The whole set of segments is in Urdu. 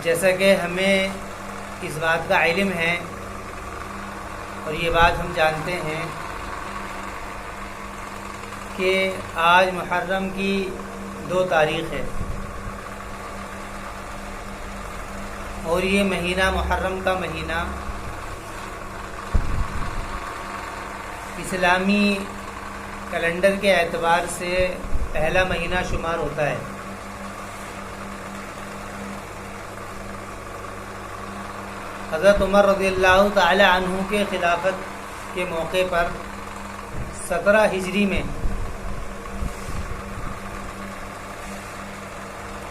جیسا کہ ہمیں اس بات کا علم ہے اور یہ بات ہم جانتے ہیں کہ آج محرم کی 2 تاریخ ہے اور یہ مہینہ محرم کا مہینہ اسلامی کیلنڈر کے اعتبار سے پہلا مہینہ شمار ہوتا ہے۔ حضرت عمر رضی اللہ تعالی عنہ کے خلافت کے موقع پر 17 ہجری میں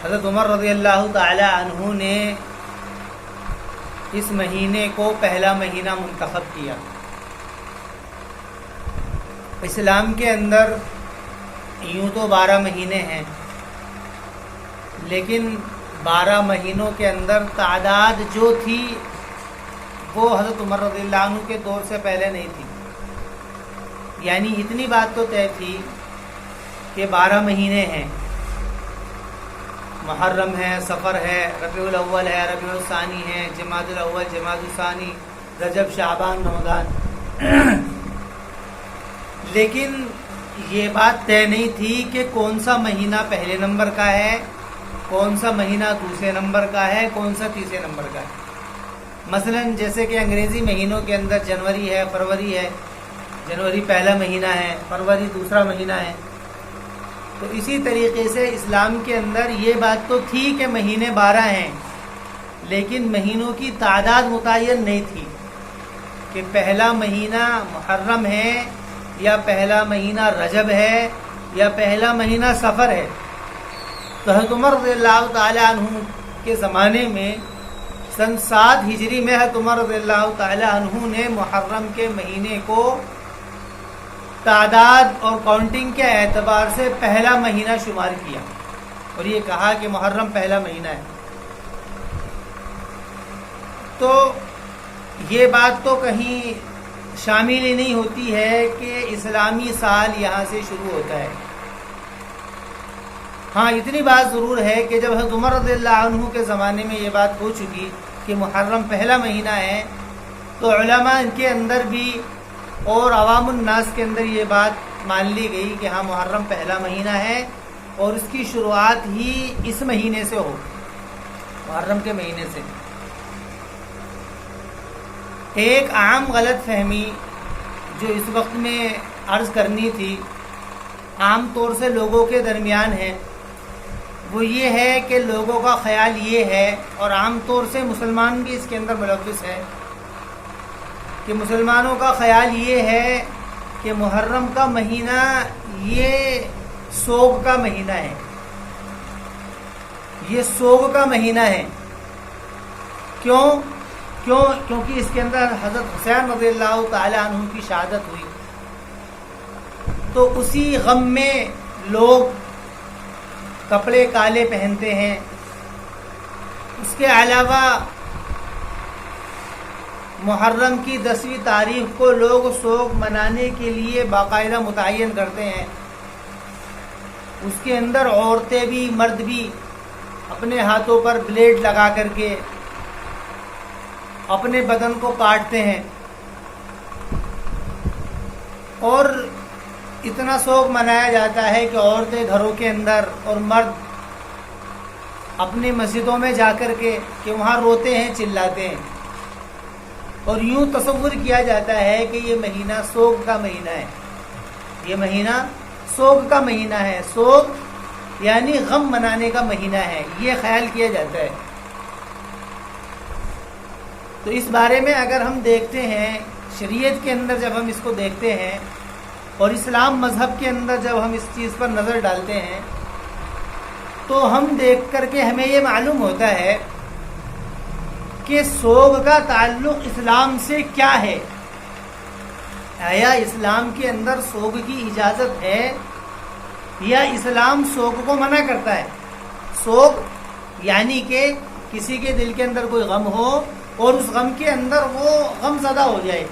حضرت عمر رضی اللہ تعالی عنہ نے اس مہینے کو پہلا مہینہ منتخب کیا۔ اسلام کے اندر یوں تو 12 مہینے ہیں، لیکن 12 مہینوں کے اندر تعداد جو تھی وہ حضرت عمر رضی اللہ عنہ کے دور سے پہلے نہیں تھی۔ یعنی اتنی بات تو طے تھی کہ 12 مہینے ہیں، محرم ہے، صفر ہے، ربیع الاول ہے، ربیع الثانی ہے، جمادی الاول، جمادی الثانی، رجب، شعبان، رمضان۔ لیکن یہ بات طے نہیں تھی کہ کون سا مہینہ پہلے نمبر کا ہے، کون سا مہینہ دوسرے نمبر کا ہے، کون سا تیسرے نمبر کا ہے۔ مثلا جیسے کہ انگریزی مہینوں کے اندر جنوری ہے، فروری ہے، جنوری پہلا مہینہ ہے، فروری دوسرا مہینہ ہے۔ تو اسی طریقے سے اسلام کے اندر یہ بات تو تھی کہ مہینے 12 ہیں، لیکن مہینوں کی تعداد متعین نہیں تھی کہ پہلا مہینہ محرم ہے یا پہلا مہینہ رجب ہے یا پہلا مہینہ صفر ہے۔ تو حضرت عمر رضی اللہ تعالی عنہ کے زمانے میں سن 7 ہجری میں حضرت عمر رضی اللہ تعالی عنہ نے محرم کے مہینے کو تعداد اور کاؤنٹنگ کے اعتبار سے پہلا مہینہ شمار کیا اور یہ کہا کہ محرم پہلا مہینہ ہے۔ تو یہ بات تو کہیں شامل ہی نہیں ہوتی ہے کہ اسلامی سال یہاں سے شروع ہوتا ہے۔ ہاں اتنی بات ضرور ہے کہ جب حضرت عمر رضی اللہ عنہ کے زمانے میں یہ بات ہو چکی کہ محرم پہلا مہینہ ہے، تو علماء ان کے اندر بھی اور عوام الناس کے اندر یہ بات مان لی گئی کہ ہاں محرم پہلا مہینہ ہے اور اس کی شروعات ہی اس مہینے سے ہو، محرم کے مہینے سے۔ ایک عام غلط فہمی جو اس وقت میں عرض کرنی تھی، عام طور سے لوگوں کے درمیان ہے، وہ یہ ہے کہ لوگوں کا خیال یہ ہے، اور عام طور سے مسلمان بھی اس کے اندر ملوث ہے، کہ مسلمانوں کا خیال یہ ہے کہ محرم کا مہینہ یہ سوگ کا مہینہ ہے، یہ سوگ کا مہینہ ہے۔ کیونکہ اس کے اندر حضرت حسین رضی اللہ تعالی عنہ کی شہادت ہوئی، تو اسی غم میں لوگ کپڑے کالے پہنتے ہیں۔ اس کے علاوہ محرم کی 10ویں تاریخ کو لوگ سوگ منانے کے لیے باقاعدہ متعین کرتے ہیں۔ اس کے اندر عورتیں بھی مرد بھی اپنے ہاتھوں پر بلیڈ لگا کر کے اپنے بدن کو کاٹتے ہیں، اور اتنا سوگ منایا جاتا ہے کہ عورتیں گھروں کے اندر اور مرد اپنی مسجدوں میں جا کر کے کہ وہاں روتے ہیں، چلاتے ہیں، اور یوں تصور کیا جاتا ہے کہ یہ مہینہ سوگ کا مہینہ ہے، یہ مہینہ سوگ کا مہینہ ہے، سوگ یعنی غم منانے کا مہینہ ہے، یہ خیال کیا جاتا ہے۔ تو اس بارے میں اگر ہم دیکھتے ہیں شریعت کے اندر، جب ہم اس کو دیکھتے ہیں اور اسلام مذہب کے اندر جب ہم اس چیز پر نظر ڈالتے ہیں، تو ہم دیکھ کر کے ہمیں یہ معلوم ہوتا ہے کہ سوگ کا تعلق اسلام سے کیا ہے۔ آیا اسلام کے اندر سوگ کی اجازت ہے یا اسلام سوگ کو منع کرتا ہے؟ سوگ یعنی کہ کسی کے دل کے اندر کوئی غم ہو اور اس غم کے اندر وہ غم زدہ ہو جائے،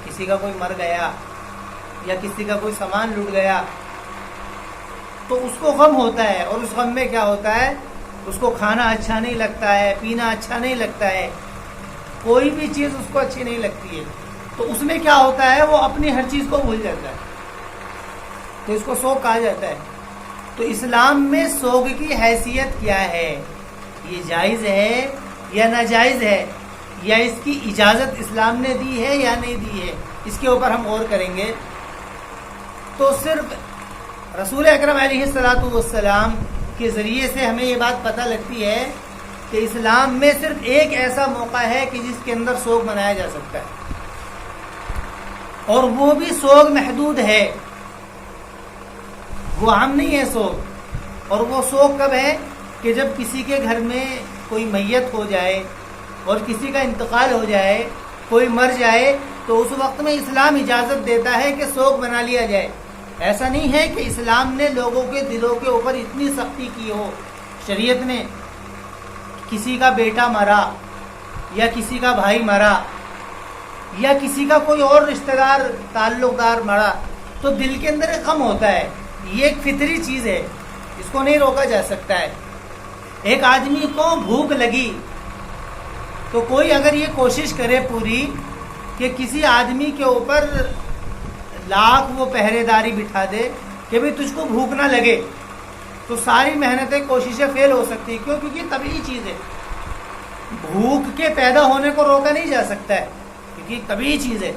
کسی کا کوئی مر گیا یا کسی کا کوئی سامان لٹ گیا، تو اس کو غم ہوتا ہے، اور اس غم میں کیا ہوتا ہے اس کو کھانا اچھا نہیں لگتا ہے، پینا اچھا نہیں لگتا ہے، کوئی بھی چیز اس کو اچھی نہیں لگتی ہے، تو اس میں کیا ہوتا ہے، وہ اپنی ہر چیز کو بھول جاتا ہے، تو اس کو سوگ کہا جاتا ہے۔ تو اسلام میں سوگ کی حیثیت کیا ہے، یہ جائز ہے یا ناجائز ہے، یا اس کی اجازت اسلام نے دی ہے یا نہیں دی ہے، اس کے اوپر ہم غور کریں گے۔ تو صرف رسول اکرم علیہ الصلوۃ والسلام کے ذریعے سے ہمیں یہ بات پتہ لگتی ہے کہ اسلام میں صرف ایک ایسا موقع ہے کہ جس کے اندر سوگ منایا جا سکتا ہے، اور وہ بھی سوگ محدود ہے، وہ عام نہیں ہے سوگ۔ اور وہ سوگ کب ہے کہ جب کسی کے گھر میں کوئی میت ہو جائے اور کسی کا انتقال ہو جائے، کوئی مر جائے، تو اس وقت میں اسلام اجازت دیتا ہے کہ سوگ منا لیا جائے۔ ایسا نہیں ہے کہ اسلام نے لوگوں کے دلوں کے اوپر اتنی سختی کی ہو، شریعت نے کسی کا بیٹا مرا یا کسی کا بھائی مرا یا کسی کا کوئی اور رشتہ دار تعلق دار مرا تو دل کے اندر ایک غم ہوتا ہے، یہ ایک فطری چیز ہے، اس کو نہیں روکا جا سکتا ہے۔ ایک آدمی کو بھوک لگی تو کوئی اگر یہ کوشش کرے پوری کہ کسی آدمی کے اوپر لاکھ وہ پہرے داری بٹھا دے کہ بھئی تجھ کو بھوک نہ لگے، تو ساری محنتیں کوششیں فیل ہو سکتی، کیوں؟ کیونکہ یہ طبیعی چیز ہے، بھوک کے پیدا ہونے کو روکا نہیں جا سکتا ہے، کیونکہ یہ طبیعی چیز ہے۔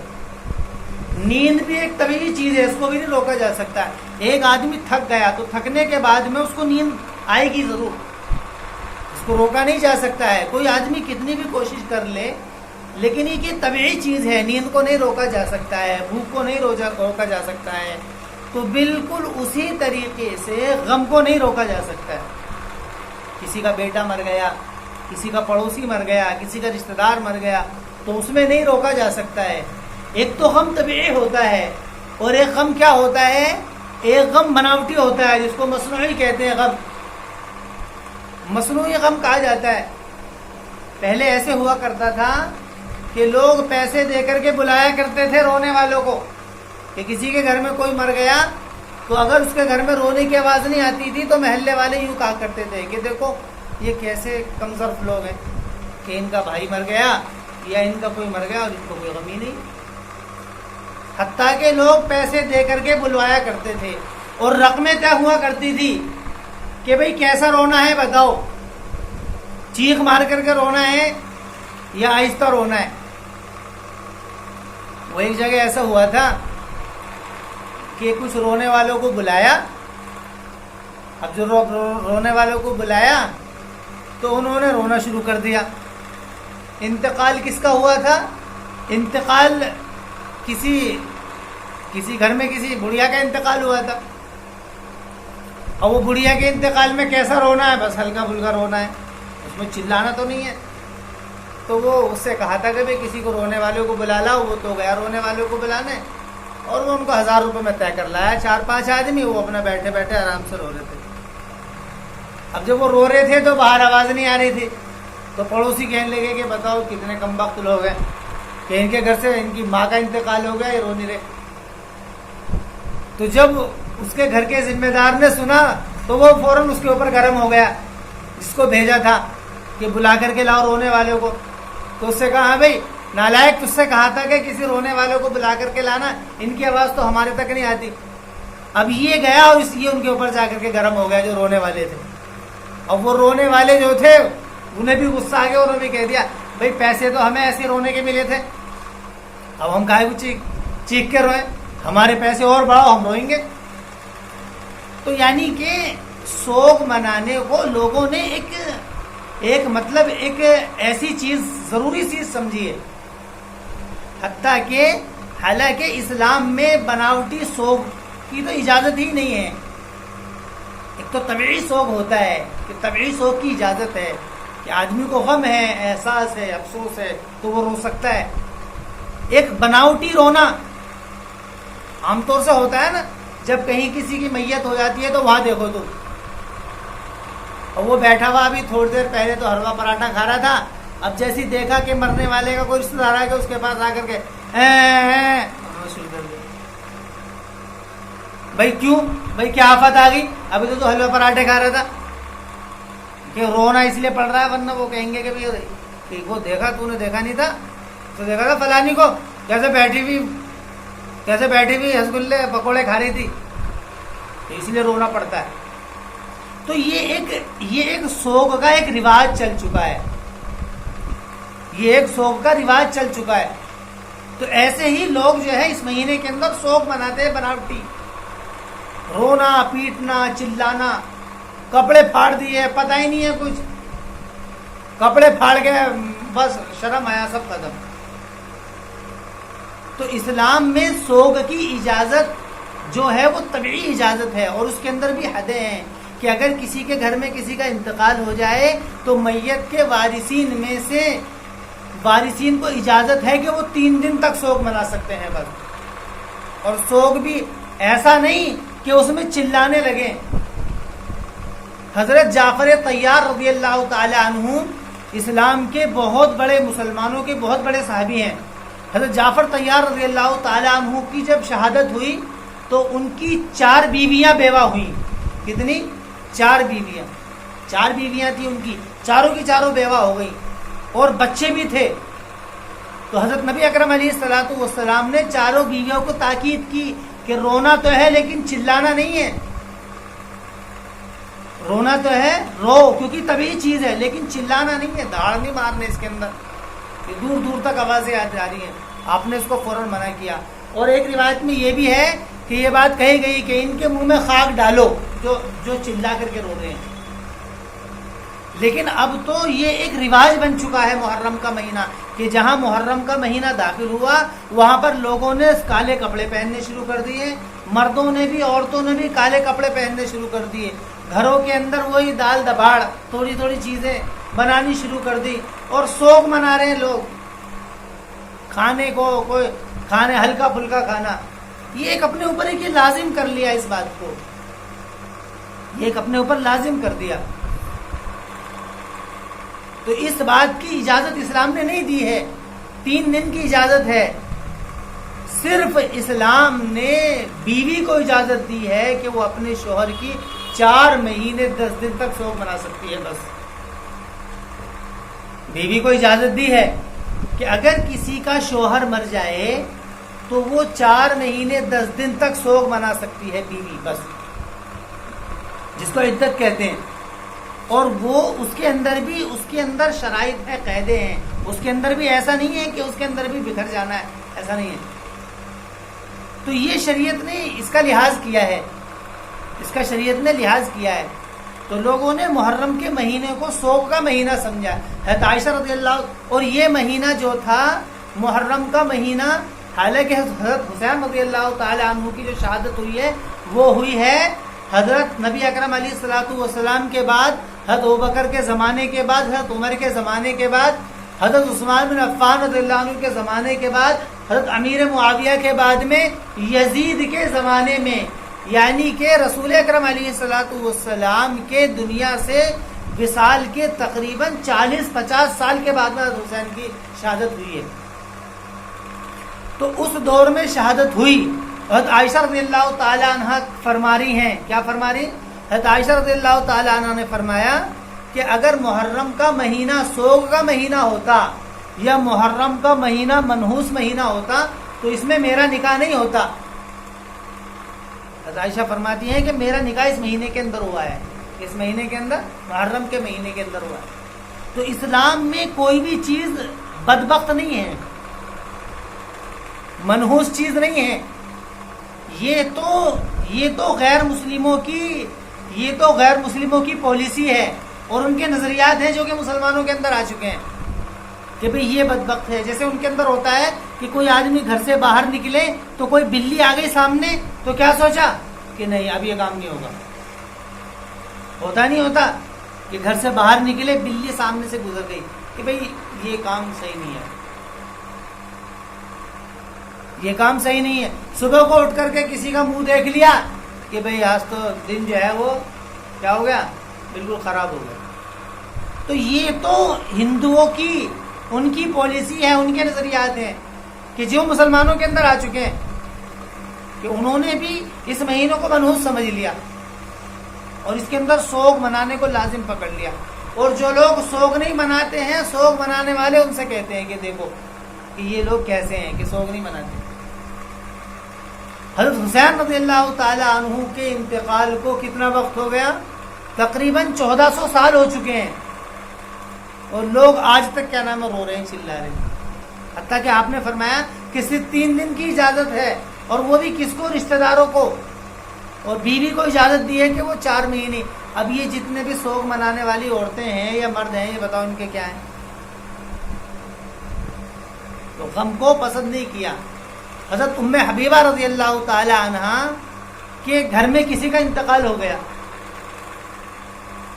نیند بھی ایک طبیعی چیز ہے، اس کو بھی نہیں روکا جا سکتا ہے۔ ایک آدمی تھک گیا تو تھکنے کے بعد میں اس کو نیند آئے گی ضرور، اس کو روکا نہیں جا سکتا ہے۔ کوئی آدمی کتنی بھی کوشش کر لے، لیکن یہ طبیعی چیز ہے، نیند کو نہیں روکا جا سکتا ہے، بھوک کو نہیں روکا جا سکتا ہے۔ تو بالکل اسی طریقے سے غم کو نہیں روکا جا سکتا ہے۔ کسی کا بیٹا مر گیا، کسی کا پڑوسی مر گیا، کسی کا رشتہ دار مر گیا، تو اس میں نہیں روکا جا سکتا ہے۔ ایک تو غم طبیعی ہوتا ہے، اور ایک غم کیا ہوتا ہے، ایک غم بناوٹی ہوتا ہے، جس کو مصنوعی کہتے ہیں۔ غم مصنوعی غم کہا جاتا ہے۔ پہلے ایسے ہوا کرتا تھا کہ لوگ پیسے دے کر کے بلایا کرتے تھے رونے والوں کو، کہ کسی کے گھر میں کوئی مر گیا تو اگر اس کے گھر میں رونے کی آواز نہیں آتی تھی تو محلے والے یوں کہا کرتے تھے کہ دیکھو یہ کیسے کمزرف لوگ ہیں کہ ان کا بھائی مر گیا یا ان کا کوئی مر گیا اور ان کو کوئی غم ہی نہیں۔ حتیٰ کہ لوگ پیسے دے کر کے بلوایا کرتے تھے، اور رقمیں طے ہوا کرتی تھی کہ بھئی کیسا رونا ہے بتاؤ، چیخ مار کر کے رونا ہے یا آہستہ رونا ہے۔ وہ ایک جگہ ایسا ہوا تھا کہ کچھ رونے والوں کو بلایا، اب جو رونے والوں کو بلایا تو انہوں نے رونا شروع کر دیا۔ انتقال کس کا ہوا تھا؟ انتقال کسی گھر میں کسی بڑھیا کا انتقال ہوا تھا، اور وہ بڑھیا کے انتقال میں کیسا رونا ہے، بس ہلکا پھلکا رونا ہے، اس میں چلانا تو نہیں ہے۔ تو وہ اس سے کہا تھا کہ بھئی کسی کو رونے والوں کو بلا لاؤ، وہ تو گیا رونے والوں کو بلانے، اور وہ ان کو 1000 روپے میں طے کر لایا، 4-5 آدمی، وہ اپنا بیٹھے بیٹھے آرام سے رو رہے تھے۔ اب جب وہ رو رہے تھے تو باہر آواز نہیں آ رہی تھی، تو پڑوسی کہنے لگے کہ بتاؤ کتنے کم وقت لوگ ہیں کہ ان کے گھر سے ان کی ماں کا انتقال ہو گیا، یہ رو نہیں رہے۔ تو جب اس کے گھر کے ذمہ دار نے سنا تو وہ فوراً اس کے اوپر گرم ہو گیا، جس کو بھیجا تھا کہ بلا کر کے لاؤ رونے والوں کو۔ تو اس سے کہا ہاں بھائی نالائق، تجھ سے کہا تھا کہ کسی رونے والوں کو بلا کر کے لانا، ان کی آواز تو ہمارے تک نہیں آتی۔ اب یہ گیا اور اس لیے ان کے اوپر جا کر کے گرم ہو گیا جو رونے والے تھے۔ اب وہ رونے والے جو تھے انہیں بھی غصہ آ گیا، انہوں نے بھی کہہ دیا بھائی پیسے تو ہمیں ایسے رونے کے ملے تھے، اب ہم کاہے کو چیخ کے روئیں، ہمارے پیسے اور بڑھاؤ، ہم روئیں گے۔ تو یعنی کہ سوگ منانے کو لوگوں نے ایک مطلب ایک ایسی چیز ضروری چیز سمجھی ہے، حتیٰ کہ حالانکہ اسلام میں بناوٹی سوگ کی تو اجازت ہی نہیں ہے۔ ایک تو طبعی سوگ ہوتا ہے کہ طبعی سوگ کی اجازت ہے کہ آدمی کو غم ہے، احساس ہے، افسوس ہے تو وہ رو سکتا ہے۔ ایک بناوٹی رونا عام طور سے ہوتا ہے نا، جب کہیں کسی کی میت ہو جاتی ہے تو وہاں دیکھو تو، اور وہ بیٹھا ہوا ابھی تھوڑی دیر پہلے تو حلوہ پراٹھا کھا رہا تھا، اب جیسے دیکھا کہ مرنے والے کا کوئی رشتہ دار آ کے اس کے پاس آ کر کے شروع کر دیا۔ بھائی کیوں؟ بھائی کیا آفت آ گئی؟ ابھی تو حلوہ پراٹھے کھا رہا تھا۔ کہ رونا اس لیے پڑ رہا ہے، ورنہ وہ کہیں گے کہ وہ دیکھا، تو نے دیکھا نہیں تھا، تو دیکھا تھا فلانی کو کیسے بیٹھی ہوئی رسگلے پکوڑے کھا رہی تھی، تو اس لیے رونا پڑتا ہے۔ تو یہ ایک سوگ کا ایک رواج چل چکا ہے، یہ ایک سوگ کا رواج چل چکا ہے۔ تو ایسے ہی لوگ جو ہے اس مہینے کے اندر سوگ مناتے ہیں بناوٹی، رونا پیٹنا چلانا، کپڑے پھاڑ دیے، پتہ ہی نہیں ہے کچھ، کپڑے پھاڑ گئے، بس شرم آیا، سب ختم۔ تو اسلام میں سوگ کی اجازت جو ہے وہ طبعی اجازت ہے، اور اس کے اندر بھی حدیں ہیں کہ اگر کسی کے گھر میں کسی کا انتقال ہو جائے تو میت کے وارثین میں سے وارثین کو اجازت ہے کہ وہ 3 دن تک سوگ منا سکتے ہیں بس، اور سوگ بھی ایسا نہیں کہ اس میں چلانے لگیں۔ حضرت جعفر طیار رضی اللہ تعالی عنہ اسلام کے بہت بڑے، مسلمانوں کے بہت بڑے صحابی ہیں۔ حضرت جعفر طیار رضی اللہ تعالی عنہ کی جب شہادت ہوئی تو ان کی 4 بیویاں بیوہ ہوئیں۔ کتنی؟ 4 بیویاں، 4 بیویاں تھیں ان کی، چاروں کی چاروں بیوہ ہو گئی، اور بچے بھی تھے۔ تو حضرت نبی اکرم علیہ الصلوۃ والسلام نے چاروں بیویوں کو تاکید کی کہ رونا تو ہے لیکن چلانا نہیں ہے، رونا تو ہے رو کیونکہ طبیعی چیز ہے، لیکن چلانا نہیں ہے، دھاڑ نہیں مارنے اس کے اندر، کہ دور دور تک آوازیں آ جا رہی ہیں۔ آپ نے اس کو فوراً منع کیا۔ اور ایک روایت میں یہ بھی ہے کہ یہ بات کہی گئی کہ ان کے منہ میں خاک ڈالو جو چلا کر کے رو رہے ہیں۔ لیکن اب تو یہ ایک رواج بن چکا ہے محرم کا مہینہ، کہ جہاں محرم کا مہینہ داخل ہوا وہاں پر لوگوں نے کالے کپڑے پہننے شروع کر دیے، مردوں نے بھی عورتوں نے بھی کالے کپڑے پہننے شروع کر دیے، گھروں کے اندر وہی دال دباڑ تھوڑی تھوڑی چیزیں بنانی شروع کر دی، اور سوگ منا رہے ہیں لوگ، کھانے کو کوئی کھانے ہلکا پھلکا کھانا، یہ ایک اپنے اوپر ایک لازم کر لیا، اس بات کو یہ ایک اپنے اوپر لازم کر دیا۔ تو اس بات کی اجازت اسلام نے نہیں دی ہے، 3 دن کی اجازت ہے، صرف اسلام نے بیوی کو اجازت دی ہے کہ وہ اپنے شوہر کی 4 مہینے 10 دن تک سوگ منا سکتی ہے۔ بس بیوی کو اجازت دی ہے کہ اگر کسی کا شوہر مر جائے تو وہ 4 مہینے 10 دن تک سوگ منا سکتی ہے بیوی، بس، جس کو عدت کہتے ہیں۔ اور وہ اس کے اندر شرائط ہے، قاعدے ہیں، اس کے اندر بھی ایسا نہیں ہے کہ اس کے اندر بھی بکھر جانا ہے، ایسا نہیں ہے۔ تو یہ شریعت نے اس کا لحاظ کیا ہے، اس کا شریعت نے لحاظ کیا ہے۔ تو لوگوں نے محرم کے مہینے کو سوگ کا مہینہ سمجھا۔ حضرت عائشہ رضی اللہ، اور یہ مہینہ جو تھا محرم کا مہینہ، حالانکہ حضرت حسین رضی اللہ تعالی عنہ کی جو شہادت ہوئی ہے وہ ہوئی ہے حضرت نبی اکرم علیہ الصلوۃ والسلام کے بعد، حضرت ابوبکر کے زمانے کے بعد، حضرت عمر کے زمانے کے بعد، حضرت عثمان بن عفان رضی اللہ عنہ کے زمانے کے بعد، حضرت امیر معاویہ کے بعد میں یزید کے زمانے میں، یعنی کہ رسول اکرم علیہ الصلوۃ والسلام کے دنیا سے وصال کے تقریباً 40-50 سال کے بعد میں حضرت حسین کی شہادت ہوئی ہے۔ تو اس دور میں شہادت ہوئی۔ حضرت عائشہ رضی اللہ تعالی عنہ فرما رہی ہیں، کیا فرما رہی؟ حضرت عائشہ رضی اللہ تعالی عنہ نے فرمایا کہ اگر محرم کا مہینہ سوگ کا مہینہ ہوتا یا محرم کا مہینہ منحوس مہینہ ہوتا تو اس میں میرا نکاح نہیں ہوتا۔ حضرت عائشہ فرماتی ہیں کہ میرا نکاح اس مہینے کے اندر ہوا ہے، اس مہینے کے اندر، محرم کے مہینے کے اندر ہوا ہے۔ تو اسلام میں کوئی بھی چیز بدبخت نہیں ہے، منحوس چیز نہیں ہے۔ یہ تو غیر مسلموں کی پالیسی ہے اور ان کے نظریات ہیں جو کہ مسلمانوں کے اندر آ چکے ہیں کہ بھئی یہ بدبخت ہے۔ جیسے ان کے اندر ہوتا ہے کہ کوئی آدمی گھر سے باہر نکلے تو کوئی بلی آ گئی سامنے تو کیا سوچا کہ نہیں اب یہ کام نہیں ہوگا، ہوتا نہیں ہوتا کہ گھر سے باہر نکلے بلی سامنے سے گزر گئی کہ بھئی یہ کام صحیح نہیں ہے، یہ کام صحیح نہیں ہے۔ صبح کو اٹھ کر کے کسی کا منہ دیکھ لیا کہ بھئی آج تو دن جو ہے وہ کیا ہو گیا، بالکل خراب ہو گیا۔ تو یہ تو ہندوؤں کی ان کی پالیسی ہے، ان کے نظریات ہیں کہ جو مسلمانوں کے اندر آ چکے ہیں کہ انہوں نے بھی اس مہینوں کو منحوس سمجھ لیا اور اس کے اندر سوگ منانے کو لازم پکڑ لیا۔ اور جو لوگ سوگ نہیں مناتے ہیں، سوگ منانے والے ان سے کہتے ہیں کہ دیکھو کہ یہ لوگ کیسے ہیں کہ سوگ نہیں مناتے۔ حضرت حسین رضی اللہ تعالی عنہ کے انتقال کو کتنا وقت ہو گیا؟ تقریباً 1400 سال ہو چکے ہیں، اور لوگ آج تک کیا نام ہے رو رہے ہیں، چلا رہے ہیں۔ حتیٰ کہ آپ نے فرمایا کہ صرف 3 دن کی اجازت ہے، اور وہ بھی کس کو؟ رشتہ داروں کو، اور بیوی کو اجازت دی ہے کہ وہ 4 مہینے۔ اب یہ جتنے بھی سوگ منانے والی عورتیں ہیں یا مرد ہیں، یہ بتاؤ ان کے کیا ہیں؟ تو غم کو پسند نہیں کیا۔ حضرت ام حبیبہ رضی اللہ تعالی عنہا کے گھر میں کسی کا انتقال ہو گیا،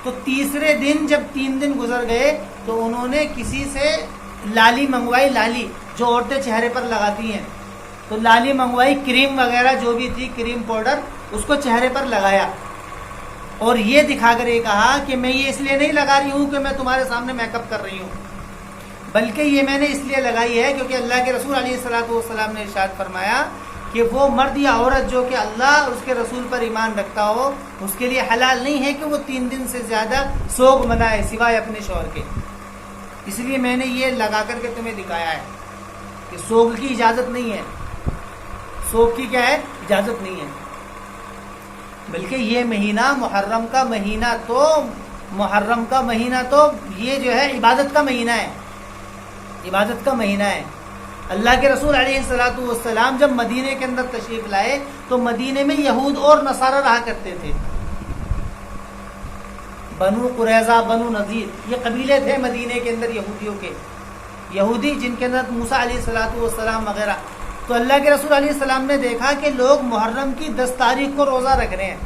تو تیسرے دن جب 3 دن گزر گئے تو انہوں نے کسی سے لالی منگوائی، لالی جو عورتیں چہرے پر لگاتی ہیں، تو لالی منگوائی، کریم وغیرہ جو بھی تھی، کریم پاؤڈر، اس کو چہرے پر لگایا، اور یہ دکھا کر یہ کہا کہ میں یہ اس لیے نہیں لگا رہی ہوں کہ میں تمہارے سامنے میک اپ کر رہی ہوں، بلکہ یہ میں نے اس لیے لگائی ہے کیونکہ اللہ کے رسول علیہ الصلوۃ والسلام نے ارشاد فرمایا کہ وہ مرد یا عورت جو کہ اللہ اور اس کے رسول پر ایمان رکھتا ہو، اس کے لیے حلال نہیں ہے کہ وہ 3 دن سے زیادہ سوگ منائے سوائے اپنے شوہر کے۔ اس لیے میں نے یہ لگا کر کے تمہیں دکھایا ہے کہ سوگ کی اجازت نہیں ہے، سوگ کی کیا ہے؟ اجازت نہیں ہے، بلکہ یہ مہینہ محرم کا مہینہ تو یہ جو ہے عبادت کا مہینہ ہے، عبادت کا مہینہ ہے۔ اللہ کے رسول علیہ الصلوۃ والسلام جب مدینے کے اندر تشریف لائے تو مدینے میں یہود اور نصارہ رہا کرتے تھے، بنو قریظہ، بنو نذیر، یہ قبیلے تھے مدینے کے اندر یہودیوں کے، یہودی جن کے اندر موسیٰ علیہ الصلوۃ والسلام وغیرہ۔ تو اللہ کے رسول علیہ السلام نے دیکھا کہ لوگ محرم کی 10 تاریخ کو روزہ رکھ رہے ہیں،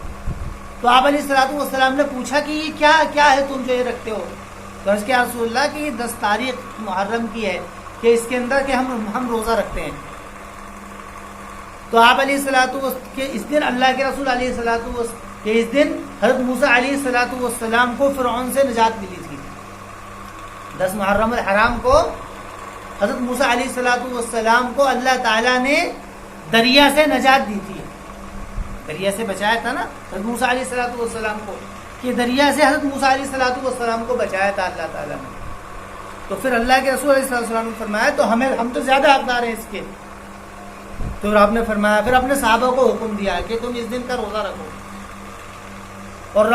تو آپ علیہ الصلوۃ والسلام نے پوچھا کہ یہ کیا ہے تم جو یہ رکھتے ہو؟ تو عرض کیا رسول اللہ کہ یہ 10 تاریخ محرم کی ہے کہ اس کے اندر کہ ہم روزہ رکھتے ہیں۔ تو آپ علیہ الصلوۃ کہ اس دن اللہ کے رسول علیہ الصلوۃ کہ اس دن حضرت موسیٰ علیہ الصلوۃ والسلام کو فرعون سے نجات ملی تھی۔ 10 محرم الحرام کو حضرت موسیٰ علیہ الصلوۃ والسلام کو اللہ تعالیٰ نے دریا سے نجات دی تھی، دریا سے بچایا تھا نا حضرت موسیٰ علیہ الصلوۃ والسلام کو، کہ دریا سے حضرت موسیٰ علیہ الصلوۃ والسلام کو بچایا تھا اللہ تعالیٰ نے۔ تو پھر اللہ کے رسول علیہ السلام نے فرمایا تو ہم تو زیادہ حقدار ہیں اس کے، تو پھر آپ نے فرمایا، پھر اپنے صحابہ کو حکم دیا کہ تم اس دن کا روزہ رکھو، اور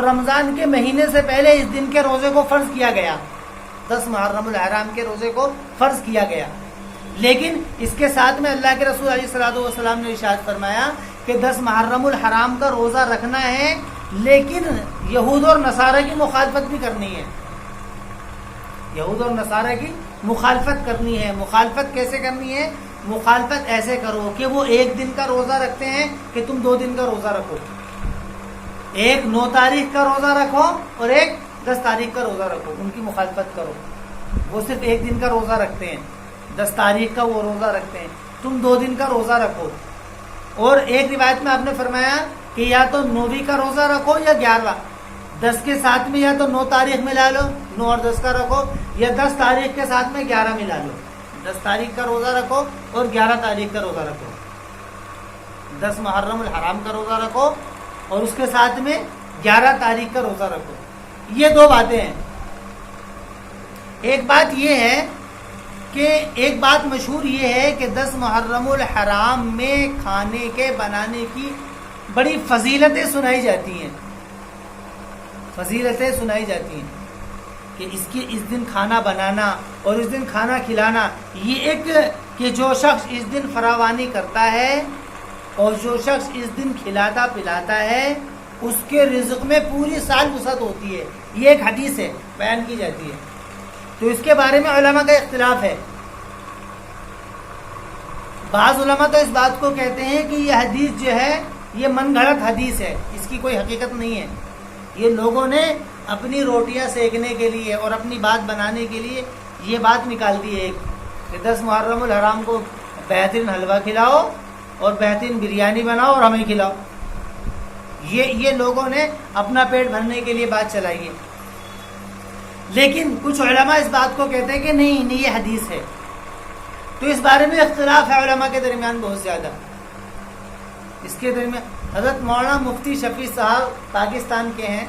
رمضان کے مہینے سے پہلے اس دن کے روزے کو فرض کیا گیا، 10 محرم الحرام کے روزے کو فرض کیا گیا۔ لیکن اس کے ساتھ میں اللہ کے رسول علیہ الصلوۃ والسلام نے ارشاد فرمایا کہ 10 محرم الحرام کا روزہ رکھنا ہے، لیکن یہود اور نصارہ کی مخالفت بھی کرنی ہے، یہود اور نصارہ کی مخالفت کرنی ہے۔ مخالفت کیسے کرنی ہے؟ مخالفت ایسے کرو کہ وہ 1 دن کا روزہ رکھتے ہیں کہ تم 2 دن کا روزہ رکھو، ایک 9 تاریخ کا روزہ رکھو اور ایک 10 تاریخ کا روزہ رکھو، ان کی مخالفت کرو۔ وہ صرف 1 دن کا روزہ رکھتے ہیں، 10 تاریخ کا وہ روزہ رکھتے ہیں، تم 2 دن کا روزہ رکھو۔ اور ایک روایت میں آپ نے فرمایا کہ یا تو 9ویں کا روزہ رکھو یا 11واں، 10 کے ساتھ میں یا تو 9 تاریخ ملا لو، 9 اور 10 کا رکھو، یا 10 تاریخ کے ساتھ میں 11 ملا لو، 10 تاریخ کا روزہ رکھو اور 11 تاریخ کا روزہ رکھو، 10 محرم الحرام کا روزہ رکھو اور اس کے ساتھ میں 11 تاریخ کا روزہ رکھو۔ یہ 2 باتیں ہیں۔ ایک بات یہ ہے کہ ایک بات مشہور یہ ہے کہ 10 محرم الحرام میں کھانے کے بنانے کی بڑی فضیلتیں سنائی جاتی ہیں، فضیلتیں سنائی جاتی ہیں کہ اس دن کھانا بنانا اور اس دن کھانا کھلانا، یہ ایک کہ جو شخص اس دن فراوانی کرتا ہے اور جو شخص اس دن کھلاتا پلاتا ہے اس کے رزق میں پوری سال وسعت ہوتی ہے، یہ ایک حدیث ہے، بیان کی جاتی ہے۔ تو اس کے بارے میں علماء کا اختلاف ہے۔ بعض علماء تو اس بات کو کہتے ہیں کہ یہ حدیث جو ہے یہ من گھڑت حدیث ہے، اس کی کوئی حقیقت نہیں ہے، یہ لوگوں نے اپنی روٹیاں سیکنے کے لیے اور اپنی بات بنانے کے لیے یہ بات نکال دی ہے کہ 10 محرم الحرام کو بہترین حلوہ کھلاؤ اور بہترین بریانی بناؤ اور ہمیں کھلاؤ، یہ لوگوں نے اپنا پیٹ بھرنے کے لیے بات چلائی ہے۔ لیکن کچھ علماء اس بات کو کہتے ہیں کہ نہیں یہ حدیث ہے۔ تو اس بارے میں اختلاف ہے علماء کے درمیان بہت زیادہ۔ اس کے درمیان حضرت مولانا مفتی شفیع صاحب پاکستان کے ہیں،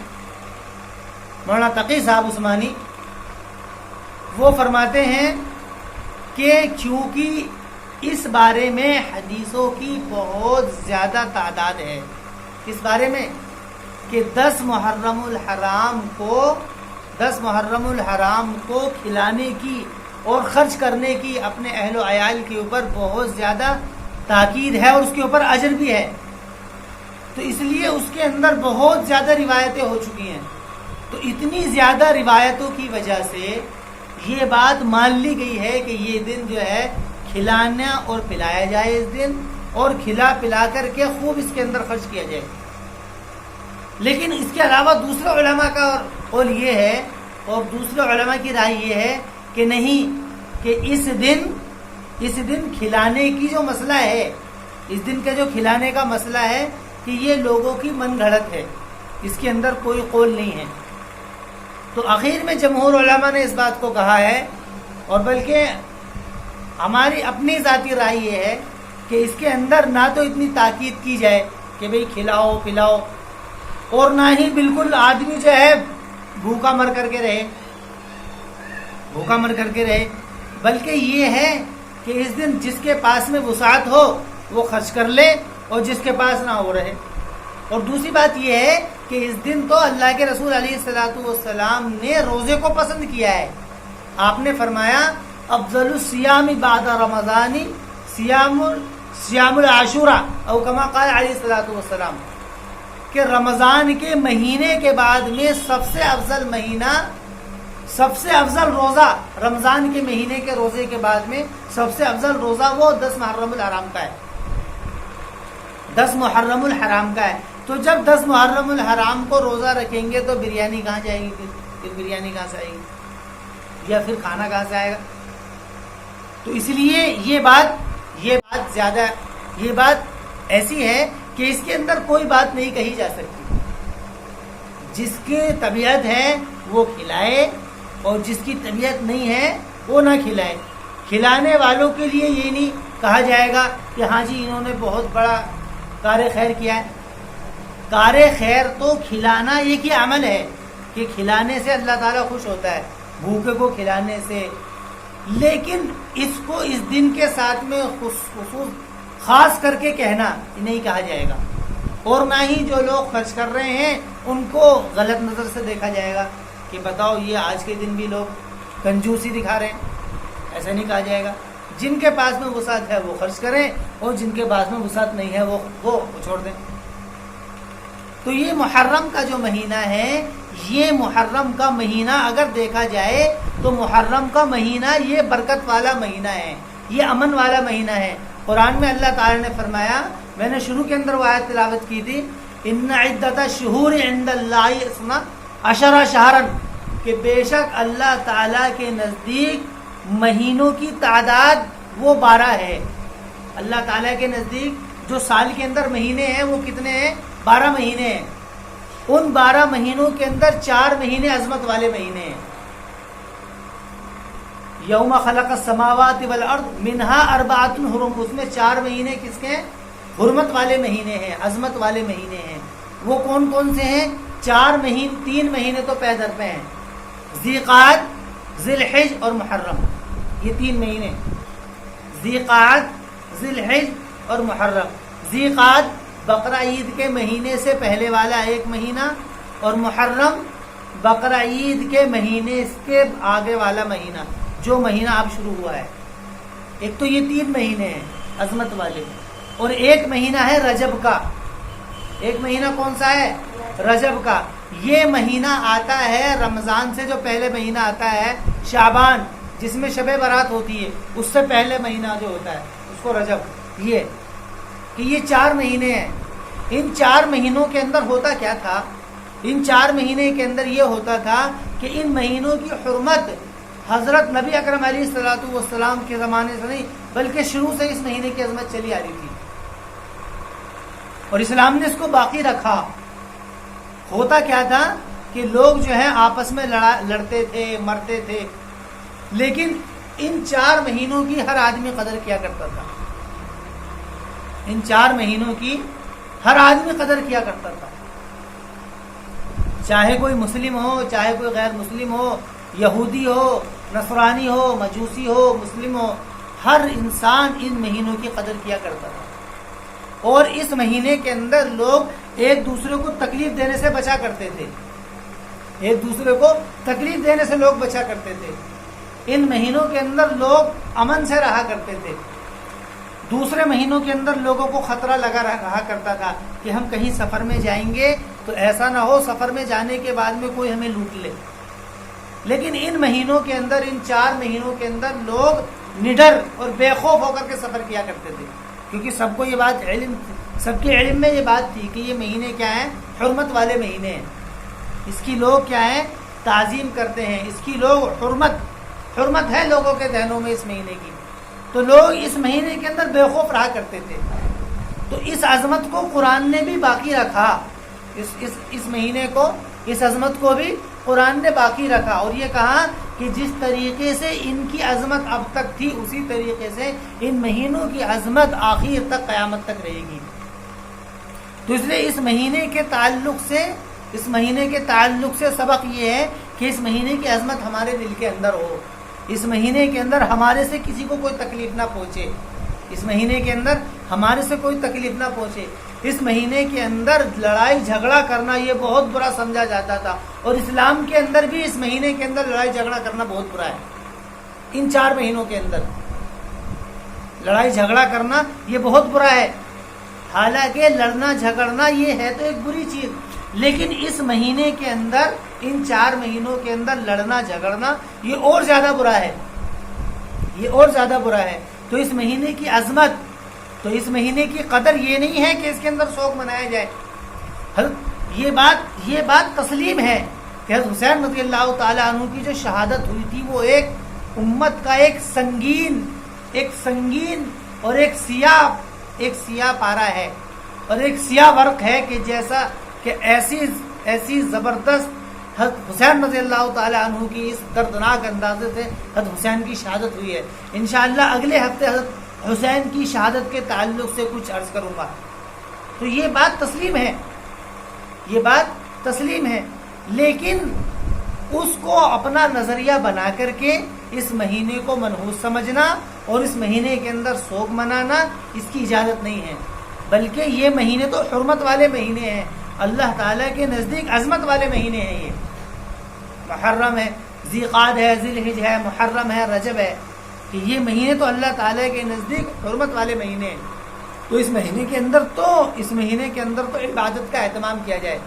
مولانا تقی صاحب عثمانی، وہ فرماتے ہیں کہ چونکہ اس بارے میں حدیثوں کی بہت زیادہ تعداد ہے، اس بارے میں کہ 10 محرم الحرام کو کھلانے کی اور خرچ کرنے کی اپنے اہل و عیال کے اوپر بہت زیادہ تاکید ہے اور اس کے اوپر اجر بھی ہے، تو اس لیے اس کے اندر بہت زیادہ روایتیں ہو چکی ہیں. تو اتنی زیادہ روایتوں کی وجہ سے یہ بات مان لی گئی ہے کہ یہ دن جو ہے کھلانا اور پلایا جائے اس دن، اور کھلا پلا کر کے خوب اس کے اندر خرچ کیا جائے. لیکن اس کے علاوہ دوسرے علماء کا قول یہ ہے، اور دوسرے علماء کی رائے یہ ہے کہ نہیں، کہ اس دن کھلانے کی جو مسئلہ ہے، اس دن کے جو کھلانے کا مسئلہ ہے کہ یہ لوگوں کی من گھڑت ہے، اس کے اندر کوئی قول نہیں ہے. تو آخر میں جمہور علماء نے اس بات کو کہا ہے، اور بلکہ ہماری اپنی ذاتی رائے یہ ہے کہ اس کے اندر نہ تو اتنی تاکید کی جائے کہ بھئی کھلاؤ پلاؤ، اور نہ ہی بالکل آدمی جو ہے بھوکا مر کر کے رہے، بلکہ یہ ہے کہ اس دن جس کے پاس میں وسعت ہو وہ خرچ کر لے اور جس کے پاس نہ ہو رہے. اور دوسری بات یہ ہے کہ اس دن تو اللہ کے رسول علیہ الصلوۃ والسلام نے روزے کو پسند کیا ہے. آپ نے فرمایا افضل الصیام بعد رمضان صیام العاشوراء او کما قال علیہ الصلوۃ والسلام، کہ رمضان کے مہینے کے بعد میں سب سے افضل روزہ، رمضان کے مہینے کے روزے کے بعد میں سب سے افضل روزہ وہ 10 محرم الحرام کا ہے. 10 محرم الحرام کا ہے. تو جب 10 محرم الحرام کو روزہ رکھیں گے تو بریانی کہاں جائے گی؟ پھر بریانی کہاں سے آئے گی، یا پھر کھانا کہاں سے آئے گا؟ تو اس لیے یہ بات ایسی ہے کہ اس کے اندر کوئی بات نہیں کہی جا سکتی. جس کی طبیعت ہے وہ کھلائے، اور جس کی طبیعت نہیں ہے وہ نہ کھلائے. کھلانے والوں کے لیے یہ نہیں کہا جائے گا کہ ہاں جی انہوں نے بہت بڑا کار خیر کیا ہے. کار خیر تو کھلانا ایک ہی عمل ہے کہ کھلانے سے اللہ تعالیٰ خوش ہوتا ہے، بھوکے کو کھلانے سے. لیکن اس کو اس دن کے ساتھ میں خاص کر کے کہنا نہیں کہا جائے گا، اور نہ ہی جو لوگ خرچ کر رہے ہیں ان کو غلط نظر سے دیکھا جائے گا کہ بتاؤ یہ آج کے دن بھی لوگ کنجوسی دکھا رہے ہیں. ایسا نہیں کہا جائے گا. جن کے پاس میں وسعت ہے وہ خرچ کریں، اور جن کے پاس میں وسعت نہیں ہے وہ چھوڑ دیں. تو یہ محرم کا جو مہینہ ہے، یہ محرم کا مہینہ اگر دیکھا جائے تو محرم کا مہینہ یہ برکت والا مہینہ ہے، یہ امن والا مہینہ ہے. قرآن میں اللہ تعالی نے فرمایا، میں نے شروع کے اندر وہ آیت تلاوت کی تھی، ان عدت الشہور عند اللہ 12 شہرا، کہ بے شک اللہ تعالی کے نزدیک مہینوں کی تعداد وہ 12 ہے. اللہ تعالی کے نزدیک جو سال کے اندر مہینے ہیں وہ کتنے ہیں؟ 12 مہینے ہیں. ان 12 مہینوں کے اندر 4 مہینے عظمت والے مہینے ہیں. یوم خلق السماوات والارض منها 4 حرم، اس میں 4 مہینے کس کے ہیں؟ حرمت والے مہینے ہیں، عظمت والے مہینے ہیں. وہ کون کون سے ہیں؟ 3 مہینے تو پے در پہ ہیں، ذی قعد، ذی الحج اور محرم. یہ 3 مہینے، ذی قعد، ذی الحج اور محرم. ذی قعد بقرہ عید کے مہینے سے پہلے والا 1 مہینہ، اور محرم بقرہ عید کے مہینے کے آگے والا مہینہ، جو مہینہ اب شروع ہوا ہے. ایک تو یہ 3 مہینے ہیں عظمت والے، اور 1 مہینہ ہے رجب کا. 1 مہینہ کون سا ہے؟ رجب کا. یہ مہینہ آتا ہے رمضان سے جو پہلے مہینہ آتا ہے شعبان، جس میں شب برات ہوتی ہے، اس سے پہلے مہینہ جو ہوتا ہے اس کو رجب. یہ 4 مہینے ہیں. ان 4 مہینوں کے اندر ہوتا کیا تھا؟ ان 4 مہینے کے اندر یہ ہوتا تھا کہ ان مہینوں کی حرمت حضرت نبی اکرم علیہ الصلوۃ والسلام کے زمانے سے نہیں، بلکہ شروع سے اس مہینے کی عظمت چلی آ رہی تھی، اور اسلام نے اس کو باقی رکھا. ہوتا کیا تھا کہ لوگ جو ہیں آپس میں لڑتے تھے، مرتے تھے، لیکن ان 4 مہینوں کی ہر آدمی قدر کیا کرتا تھا. ان 4 مہینوں کی ہر آدمی قدر کیا کرتا تھا. چاہے کوئی مسلم ہو چاہے کوئی غیر مسلم ہو، یہودی ہو، نصرانی ہو، مجوسی ہو، مسلم ہو، ہر انسان ان مہینوں کی قدر کیا کرتا تھا. اور اس مہینے کے اندر لوگ ایک دوسرے کو تکلیف دینے سے بچا کرتے تھے. ایک دوسرے کو تکلیف دینے سے لوگ بچا کرتے تھے. ان مہینوں کے اندر لوگ امن سے رہا کرتے تھے. دوسرے مہینوں کے اندر لوگوں کو خطرہ لگا رہا کرتا تھا کہ ہم کہیں سفر میں جائیں گے تو ایسا نہ ہو سفر میں جانے کے بعد میں کوئی ہمیں لوٹ لے. لیکن ان مہینوں کے اندر، ان 4 مہینوں کے اندر لوگ نڈر اور بے خوف ہو کر کے سفر کیا کرتے تھے، کیونکہ سب کو یہ بات سب کے علم میں یہ بات تھی کہ یہ مہینے کیا ہیں؟ حرمت والے مہینے ہیں. اس کی لوگ کیا ہیں؟ تعظیم کرتے ہیں. اس کی لوگ حرمت ہے لوگوں کے ذہنوں میں اس مہینے کی. تو لوگ اس مہینے کے اندر بے خوف رہا کرتے تھے. تو اس عظمت کو قرآن نے بھی باقی رکھا. اس مہینے کو، اس عظمت کو بھی قرآن نے باقی رکھا اور یہ کہا کہ جس طریقے سے ان کی عظمت اب تک تھی اسی طریقے سے ان مہینوں کی عظمت آخر تک، قیامت تک رہے گی. تو اس لیے اس مہینے کے تعلق سے سبق یہ ہے کہ اس مہینے کی عظمت ہمارے دل کے اندر ہو. اس مہینے کے اندر ہمارے سے کسی کو کوئی تکلیف نہ پہنچے. اس مہینے کے اندر ہمارے سے کوئی تکلیف نہ پہنچے. اس مہینے کے اندر لڑائی جھگڑا کرنا یہ بہت برا سمجھا جاتا تھا، اور اسلام کے اندر بھی اس مہینے کے اندر لڑائی جھگڑا کرنا بہت برا ہے. ان 4 مہینوں کے اندر لڑائی جھگڑا کرنا یہ بہت برا ہے. حالانکہ لڑنا جھگڑنا یہ ہے تو ایک بری چیز، لیکن اس مہینے کے اندر، ان 4 مہینوں کے اندر لڑنا جھگڑنا یہ اور زیادہ برا ہے. یہ اور زیادہ برا ہے. تو اس مہینے کی عظمت، تو اس مہینے کی قدر یہ نہیں ہے کہ اس کے اندر شوق منایا جائے. یہ بات تسلیم ہے کہ حضرت حسین رضی اللہ تعالیٰ عنہ کی جو شہادت ہوئی تھی وہ ایک امت کا ایک سنگین اور ایک سیاہ پارا ہے اور ایک سیاہ ورق ہے کہ جیسا کہ ایسی زبردست حضرت حسین رضی اللہ تعالیٰ عنہ کی اس دردناک اندازے سے حضرت حسین کی شہادت ہوئی ہے. انشاءاللہ اگلے ہفتے حضرت حسین کی شہادت کے تعلق سے کچھ عرض کروں گا. تو یہ بات تسلیم ہے، لیکن اس کو اپنا نظریہ بنا کر کے اس مہینے کو منحوس سمجھنا اور اس مہینے کے اندر سوگ منانا اس کی اجازت نہیں ہے. بلکہ یہ مہینے تو حرمت والے مہینے ہیں، اللہ تعالیٰ کے نزدیک عظمت والے مہینے ہیں. یہ محرم ہے، ذی قعد ہے، ذی الحجہ ہے، محرم ہے، رجب ہے، کہ یہ مہینے تو اللہ تعالیٰ کے نزدیک حرمت والے مہینے ہیں. تو اس مہینے کے اندر تو عبادت کا اہتمام کیا جائے.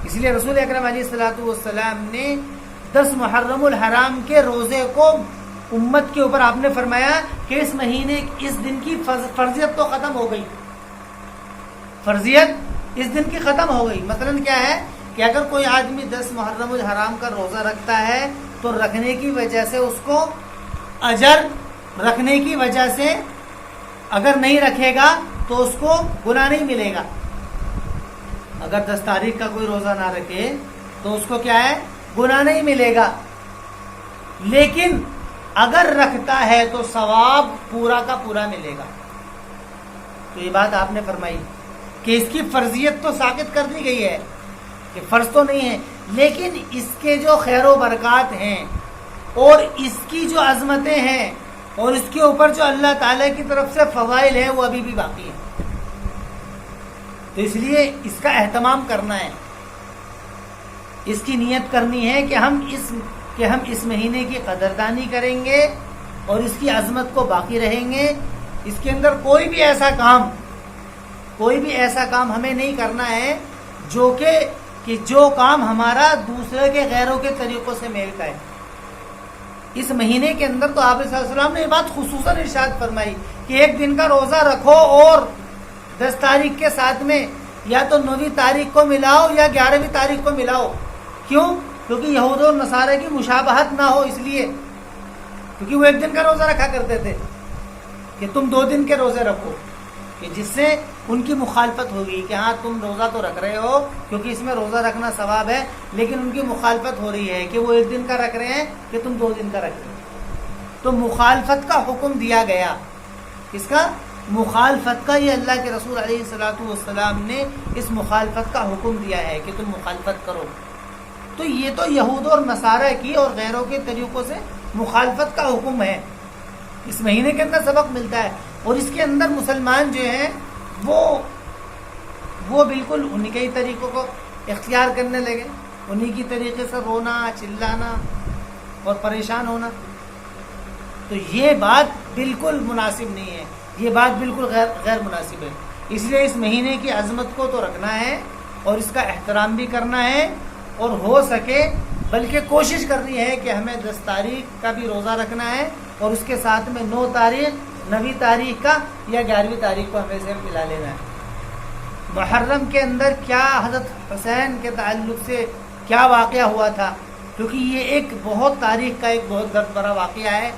اس لیے رسول اکرم علیہ الصلوۃ والسلام نے 10 محرم الحرام کے روزے کو امت کے اوپر آپ نے فرمایا کہ اس مہینے، اس دن کی فرضیت تو ختم ہو گئی. فرضیت اس دن کی ختم ہو گئی. مثلا کیا ہے کہ اگر کوئی آدمی 10 محرم الحرام کا روزہ رکھتا ہے تو رکھنے کی وجہ سے اس کو اجر، رکھنے کی وجہ سے اگر نہیں رکھے گا تو اس کو گناہ نہیں ملے گا. اگر 10 تاریخ کا کوئی روزہ نہ رکھے تو اس کو کیا ہے؟ گناہ نہیں ملے گا. لیکن اگر رکھتا ہے تو ثواب پورا کا پورا ملے گا. تو یہ بات آپ نے فرمائی کہ اس کی فرضیت تو ساقط کر دی گئی ہے کہ فرض تو نہیں ہے، لیکن اس کے جو خیر و برکات ہیں اور اس کی جو عظمتیں ہیں اور اس کے اوپر جو اللہ تعالیٰ کی طرف سے فضائل ہیں وہ ابھی بھی باقی ہیں. تو اس لیے اس کا اہتمام کرنا ہے، اس کی نیت کرنی ہے کہ ہم اس مہینے کی قدردانی کریں گے اور اس کی عظمت کو باقی رہیں گے. اس کے اندر کوئی بھی ایسا کام ہمیں نہیں کرنا ہے جو کام ہمارا دوسرے کے غیروں کے طریقوں سے میل کا ہے. اس مہینے کے اندر تو آپ صلی اللہ علیہ وسلم نے یہ بات خصوصاً ارشاد فرمائی کہ ایک دن کا روزہ رکھو اور 10 تاریخ کے ساتھ میں یا تو 9ویں تاریخ کو ملاؤ یا 11ویں تاریخ کو ملاؤ. کیوں؟ کیونکہ یہود اور نصارہ کی مشابہت نہ ہو، اس لیے کیونکہ وہ ایک دن کا روزہ رکھا کرتے تھے کہ تم 2 دن کے روزے رکھو، کہ جس سے ان کی مخالفت ہوگی کہ ہاں تم روزہ تو رکھ رہے ہو کیونکہ اس میں روزہ رکھنا ثواب ہے، لیکن ان کی مخالفت ہو رہی ہے کہ وہ 1 دن کا رکھ رہے ہیں کہ تم 2 دن کا رکھ رہے ہو. تو مخالفت کا حکم دیا گیا. اس کا مخالفت کا، یہ اللہ کے رسول علیہ الصلوۃ والسلام نے اس مخالفت کا حکم دیا ہے کہ تم مخالفت کرو. تو یہ تو یہود اور نصارہ کی اور غیروں کے طریقوں سے مخالفت کا حکم ہے. اس مہینے کے اندر سبق ملتا ہے اور اس کے اندر مسلمان جو ہیں وہ بالکل انہی کے ہی طریقوں کو اختیار کرنے لگے, انہی کی طریقے سے رونا, چلانا اور پریشان ہونا. تو یہ بات بالکل مناسب نہیں ہے, یہ بات بالکل غیر مناسب ہے. اس لیے اس مہینے کی عظمت کو تو رکھنا ہے اور اس کا احترام بھی کرنا ہے, اور ہو سکے بلکہ کوشش کرنی ہے کہ ہمیں 10 تاریخ کا بھی روزہ رکھنا ہے اور اس کے ساتھ میں 9 تاریخ, 9ویں تاریخ کا یا 11ویں تاریخ کو ہمیں سے ملا لینا ہے. محرم کے اندر کیا حضرت حسین کے تعلق سے کیا واقعہ ہوا تھا, کیونکہ یہ ایک بہت تاریخ کا ایک بہت درد بھرا واقعہ ہے.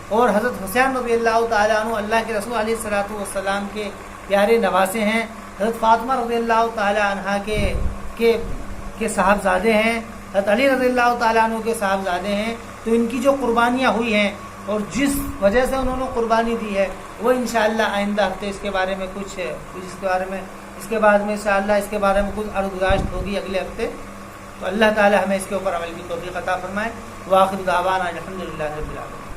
اور حضرت حسین رضی اللہ تعالیٰ عنہ اللہ کے رسول علیہ الصلوۃ والسلام کے پیارے نواسے ہیں, حضرت فاطمہ رضی اللہ تعالیٰ عنہ کے صاحبزادے ہیں, حضرت علی رضی اللہ تعالیٰ عنہ کے صاحبزادے ہیں. تو ان کی جو قربانیاں ہوئی ہیں اور جس وجہ سے انہوں نے قربانی دی ہے وہ انشاءاللہ آئندہ ہفتے اس کے بارے میں کچھ اس کے بعد میں انشاءاللہ اس کے بارے میں کچھ عرض ہوگی اگلے ہفتے. تو اللہ تعالی ہمیں اس کے اوپر عمل کی توفیق عطا فرمائے. وآخر دعوانا الحمدللہ رب العالمین.